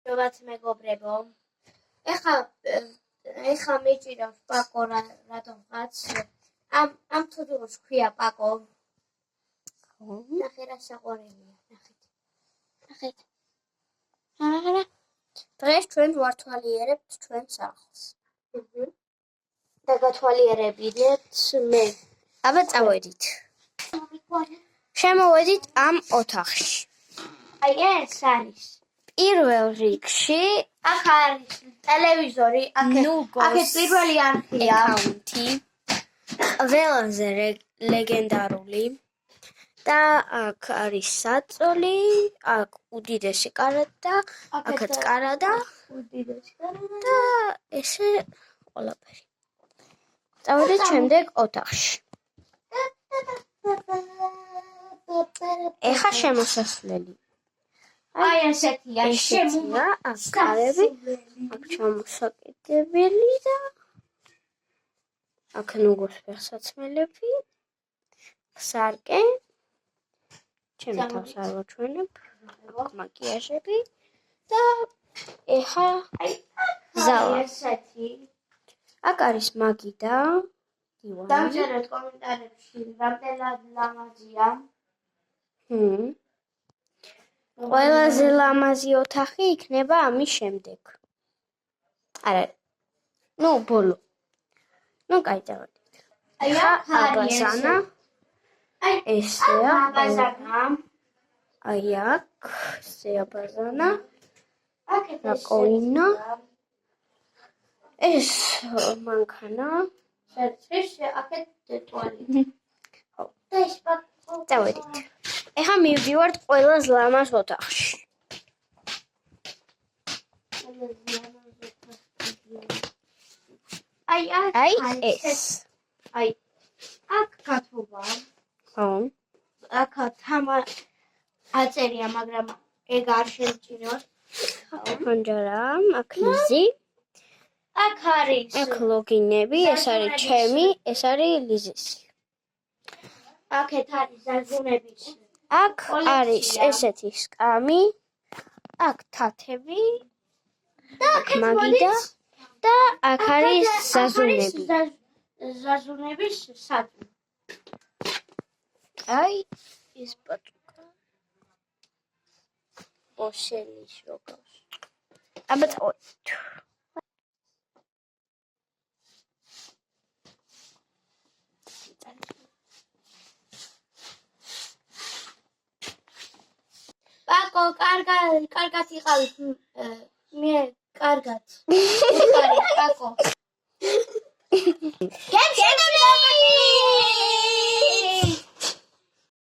მადლობთ მეგობრებო. ეხლა მეჭირავს პაკო რატომღაც. ამ თუთუს ქვია პაკო. ნახე რა საყვარელია, ნახეთ. არა. დღეს ჩვენ ვართვალიერებთ ჩვენ სახლს. და გათვალიერებინეთ მე. აბა წავედით. შემოვედით ამ ოთახში. აი ეს არის. პირველ რიგში აქ არის ტელევიზორი, აქეთ პირველი არხია. აკაუნტი. ყველაზე ლეგენდარული. და აქ არის საწოლი, აქ უდიდესი კარადა, აქაც კარადა, უდიდესი კარადა და ესე ყველაფერი. წავედით შემდეგ ოთახში. ეხა შემოსასვლელი. აი ესეთია, აქ კარები, აქ ჩამოსაკიდებელი და აქ ნუგოს ფეხსაცმელები, სარკე, ჩემი თავს არ ვაჩვენებ, მაკიაჟები და ეხა ზავა. აქ არის მაგი და დივანი. დავწერეთ კომენტარებში რამდენად ლამაზია. ყველაზე ლამაზი ოთახი იქნება ამის შემდეგ. არა. ბოლო. კაი დავადით. ეხა აბაზანა. ესეა აბაზანა. აი აქ ესეა აბაზანა. რაკოინა. ეს მანქანა. აქეთ ტუალეტი. ხო. და ეს წავედით. ეხა მივდივართ ყველაზე ლამაზ ოთახში. აი ეს. აქ გათობა. ხო. აქ თამა აწერია, მაგრამ ეგ არ შემჭირავს. ხანჯარა, აქ ლიზი. აქ არის. აქ ლოგინები, ეს არის ჩემი, ეს არის ლიზისი. აქეთ არის ზაზუნების. აქ არის ესეთი სკამი, აქ თათები, აქ მაგიდა და აქ არის ზაზუნები. ზაზუნების საძუ. აი ეს პატუკა. ოსელის როგავს. აბა წავედით. პაკო, კარგად იყავით. მე კარგად. პაკო.